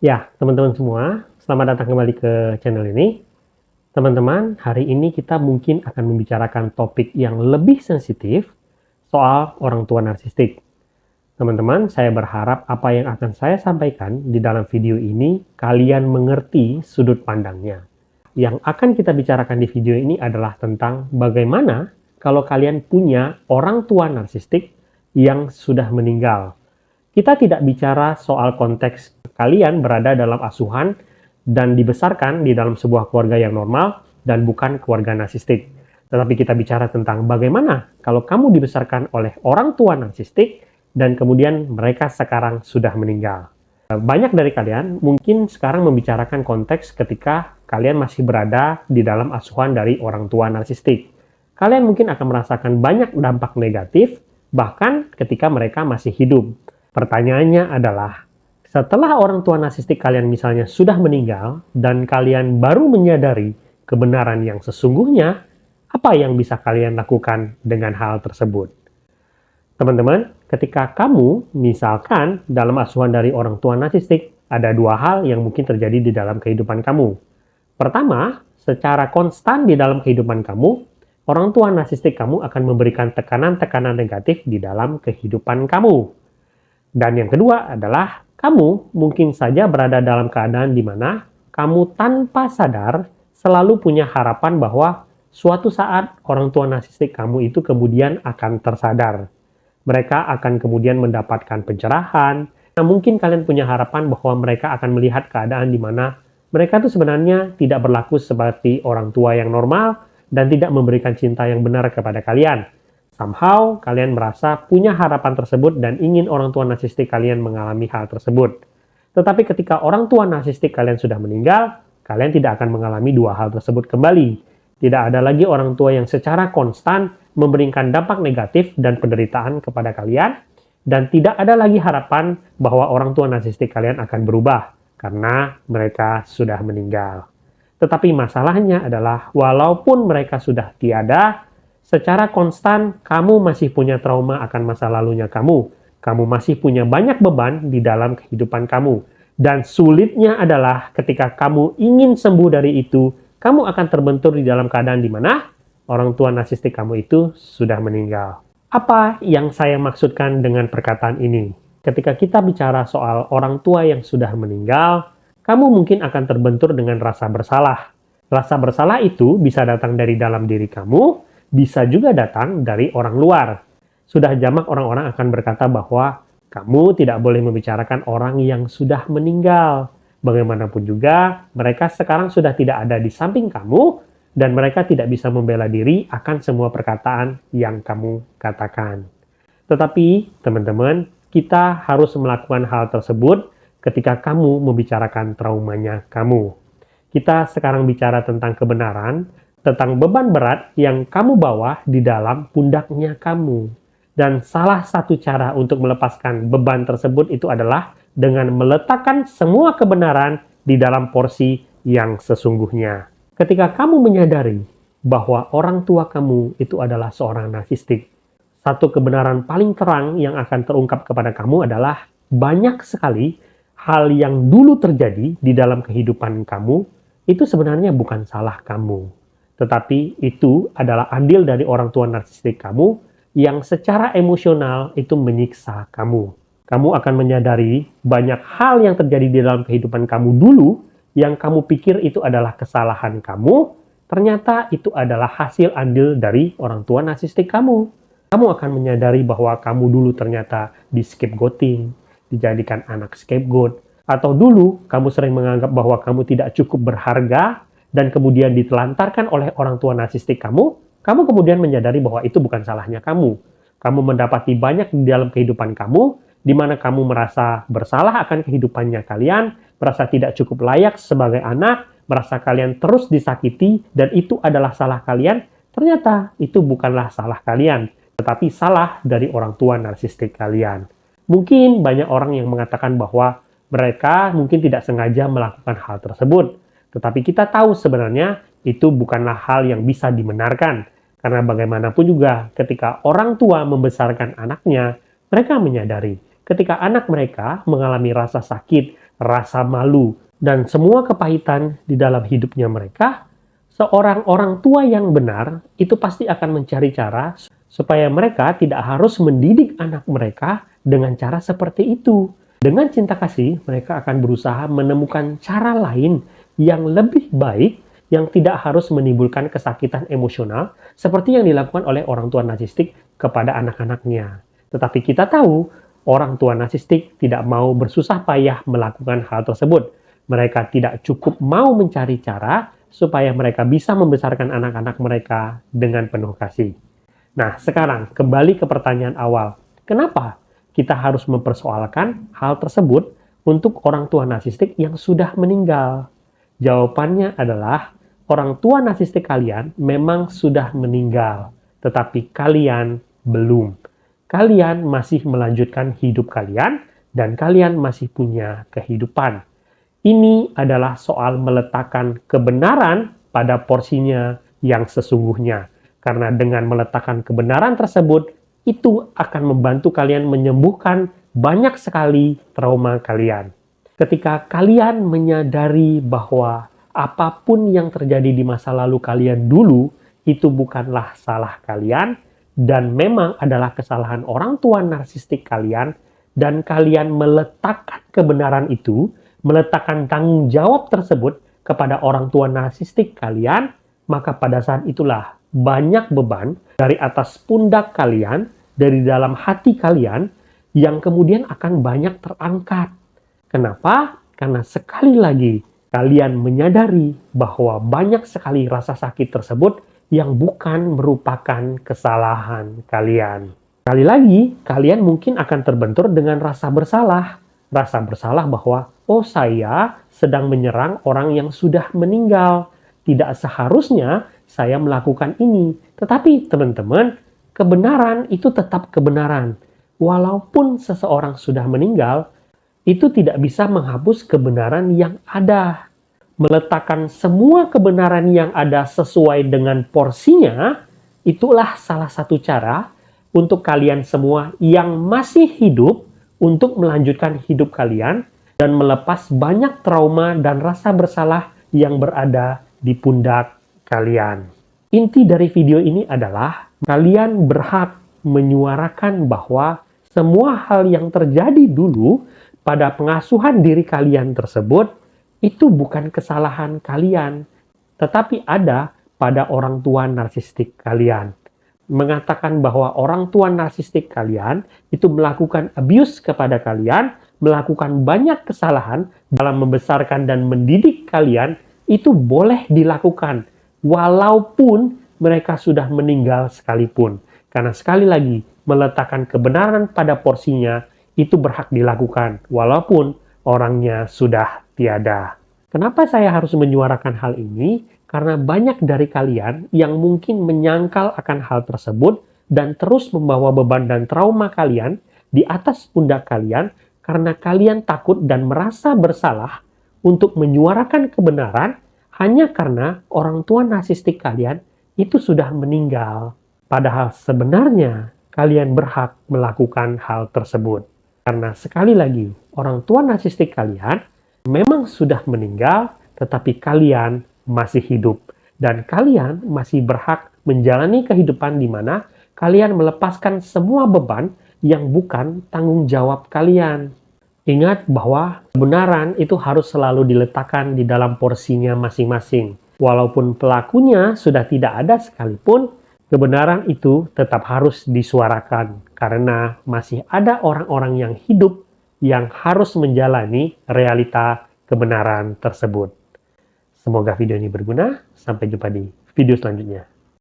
Ya, teman-teman semua, selamat datang kembali ke channel ini. Teman-teman, hari ini kita mungkin akan membicarakan topik yang lebih sensitif soal orang tua narsistik. Teman-teman, saya berharap apa yang akan saya sampaikan di dalam video ini, kalian mengerti sudut pandangnya. Yang akan kita bicarakan di video ini adalah tentang bagaimana kalau kalian punya orang tua narsistik yang sudah meninggal. Kita tidak bicara soal konteks kalian berada dalam asuhan dan dibesarkan di dalam sebuah keluarga yang normal dan bukan keluarga narsistik. Tetapi kita bicara tentang bagaimana kalau kamu dibesarkan oleh orang tua narsistik dan kemudian mereka sekarang sudah meninggal. Banyak dari kalian mungkin sekarang membicarakan konteks ketika kalian masih berada di dalam asuhan dari orang tua narsistik. Kalian mungkin akan merasakan banyak dampak negatif bahkan ketika mereka masih hidup. Pertanyaannya adalah, setelah orang tua narsistik kalian misalnya sudah meninggal dan kalian baru menyadari kebenaran yang sesungguhnya, apa yang bisa kalian lakukan dengan hal tersebut? Teman-teman, ketika kamu misalkan dalam asuhan dari orang tua narsistik, ada dua hal yang mungkin terjadi di dalam kehidupan kamu. Pertama, secara konstan di dalam kehidupan kamu, orang tua narsistik kamu akan memberikan tekanan-tekanan negatif di dalam kehidupan kamu. Dan yang kedua adalah kamu mungkin saja berada dalam keadaan di mana kamu tanpa sadar selalu punya harapan bahwa suatu saat orang tua narsistik kamu itu kemudian akan tersadar. Mereka akan kemudian mendapatkan pencerahan. Nah, mungkin kalian punya harapan bahwa mereka akan melihat keadaan di mana mereka itu sebenarnya tidak berlaku seperti orang tua yang normal dan tidak memberikan cinta yang benar kepada kalian. Somehow, kalian merasa punya harapan tersebut dan ingin orang tua narsistik kalian mengalami hal tersebut. Tetapi ketika orang tua narsistik kalian sudah meninggal, kalian tidak akan mengalami dua hal tersebut kembali. Tidak ada lagi orang tua yang secara konstan memberikan dampak negatif dan penderitaan kepada kalian, dan tidak ada lagi harapan bahwa orang tua narsistik kalian akan berubah karena mereka sudah meninggal. Tetapi masalahnya adalah walaupun mereka sudah tiada, secara konstan, kamu masih punya trauma akan masa lalunya kamu. Kamu masih punya banyak beban di dalam kehidupan kamu. Dan sulitnya adalah ketika kamu ingin sembuh dari itu, kamu akan terbentur di dalam keadaan di mana orang tua narsistik kamu itu sudah meninggal. Apa yang saya maksudkan dengan perkataan ini? Ketika kita bicara soal orang tua yang sudah meninggal, kamu mungkin akan terbentur dengan rasa bersalah. Rasa bersalah itu bisa datang dari dalam diri kamu, bisa juga datang dari orang luar. Sudah jamak orang-orang akan berkata bahwa kamu tidak boleh membicarakan orang yang sudah meninggal. Bagaimanapun juga, mereka sekarang sudah tidak ada di samping kamu dan mereka tidak bisa membela diri akan semua perkataan yang kamu katakan. Tetapi, teman-teman, kita harus melakukan hal tersebut ketika kamu membicarakan traumanya kamu. Kita sekarang bicara tentang kebenaran, tentang beban berat yang kamu bawa di dalam pundaknya kamu. Dan salah satu cara untuk melepaskan beban tersebut itu adalah dengan meletakkan semua kebenaran di dalam porsi yang sesungguhnya. Ketika kamu menyadari bahwa orang tua kamu itu adalah seorang narsistik, satu kebenaran paling terang yang akan terungkap kepada kamu adalah banyak sekali hal yang dulu terjadi di dalam kehidupan kamu itu sebenarnya bukan salah kamu. Tetapi itu adalah andil dari orang tua narsistik kamu yang secara emosional itu menyiksa kamu. Kamu akan menyadari banyak hal yang terjadi di dalam kehidupan kamu dulu yang kamu pikir itu adalah kesalahan kamu, ternyata itu adalah hasil andil dari orang tua narsistik kamu. Kamu akan menyadari bahwa kamu dulu ternyata di-scapegoating, dijadikan anak scapegoat, atau dulu kamu sering menganggap bahwa kamu tidak cukup berharga dan kemudian ditelantarkan oleh orang tua narsistik kamu kemudian menyadari bahwa itu bukan salahnya kamu. Kamu mendapati banyak di dalam kehidupan kamu, di mana kamu merasa bersalah akan kehidupannya kalian, merasa tidak cukup layak sebagai anak, merasa kalian terus disakiti, dan itu adalah salah kalian. Ternyata itu bukanlah salah kalian, tetapi salah dari orang tua narsistik kalian. Mungkin banyak orang yang mengatakan bahwa mereka mungkin tidak sengaja melakukan hal tersebut. Tetapi kita tahu sebenarnya itu bukanlah hal yang bisa dibenarkan. Karena bagaimanapun juga ketika orang tua membesarkan anaknya, mereka menyadari ketika anak mereka mengalami rasa sakit rasa malu, dan semua kepahitan di dalam hidupnya mereka, seorang orang tua yang benar itu pasti akan mencari cara supaya mereka tidak harus mendidik anak mereka dengan cara seperti itu. Dengan cinta kasih, mereka akan berusaha menemukan cara lain yang lebih baik yang tidak harus menimbulkan kesakitan emosional seperti yang dilakukan oleh orang tua narsistik kepada anak-anaknya. Tetapi kita tahu, orang tua narsistik tidak mau bersusah payah melakukan hal tersebut. Mereka tidak cukup mau mencari cara supaya mereka bisa membesarkan anak-anak mereka dengan penuh kasih. Nah, sekarang kembali ke pertanyaan awal. Kenapa kita harus mempersoalkan hal tersebut untuk orang tua narsistik yang sudah meninggal? Jawabannya adalah orang tua narsistik kalian memang sudah meninggal, tetapi kalian belum. Kalian masih melanjutkan hidup kalian dan kalian masih punya kehidupan. Ini adalah soal meletakkan kebenaran pada porsinya yang sesungguhnya. Karena dengan meletakkan kebenaran tersebut, itu akan membantu kalian menyembuhkan banyak sekali trauma kalian. Ketika kalian menyadari bahwa apapun yang terjadi di masa lalu kalian dulu, itu bukanlah salah kalian, dan memang adalah kesalahan orang tua narsistik kalian, dan kalian meletakkan kebenaran itu, meletakkan tanggung jawab tersebut kepada orang tua narsistik kalian, maka pada saat itulah banyak beban dari atas pundak kalian, dari dalam hati kalian, yang kemudian akan banyak terangkat. Kenapa? Karena sekali lagi, kalian menyadari bahwa banyak sekali rasa sakit tersebut yang bukan merupakan kesalahan kalian. Sekali lagi, kalian mungkin akan terbentur dengan rasa bersalah. Rasa bersalah bahwa, oh saya sedang menyerang orang yang sudah meninggal. Tidak seharusnya saya melakukan ini. Tetapi teman-teman, kebenaran itu tetap kebenaran. Walaupun seseorang sudah meninggal, itu tidak bisa menghapus kebenaran yang ada. Meletakkan semua kebenaran yang ada sesuai dengan porsinya, itulah salah satu cara untuk kalian semua yang masih hidup untuk melanjutkan hidup kalian dan melepas banyak trauma dan rasa bersalah yang berada di pundak kalian. Inti dari video ini adalah kalian berhak menyuarakan bahwa semua hal yang terjadi dulu pada pengasuhan diri kalian tersebut itu bukan kesalahan kalian, tetapi ada pada orang tua narsistik kalian. Mengatakan bahwa orang tua narsistik kalian itu melakukan abuse kepada kalian, melakukan banyak kesalahan dalam membesarkan dan mendidik kalian, itu boleh dilakukan, walaupun mereka sudah meninggal sekalipun. Karena sekali lagi, meletakkan kebenaran pada porsinya, itu berhak dilakukan, walaupun orangnya sudah tiada. Kenapa saya harus menyuarakan hal ini? Karena banyak dari kalian yang mungkin menyangkal akan hal tersebut dan terus membawa beban dan trauma kalian di atas pundak kalian karena kalian takut dan merasa bersalah untuk menyuarakan kebenaran hanya karena orang tua narsistik kalian itu sudah meninggal. Padahal sebenarnya kalian berhak melakukan hal tersebut. Karena sekali lagi, orang tua narsistik kalian memang sudah meninggal, tetapi kalian masih hidup. Dan kalian masih berhak menjalani kehidupan di mana kalian melepaskan semua beban yang bukan tanggung jawab kalian. Ingat bahwa kebenaran itu harus selalu diletakkan di dalam porsinya masing-masing. Walaupun pelakunya sudah tidak ada sekalipun, kebenaran itu tetap harus disuarakan. Karena masih ada orang-orang yang hidup yang harus menjalani realita kebenaran tersebut. Semoga video ini berguna. Sampai jumpa di video selanjutnya.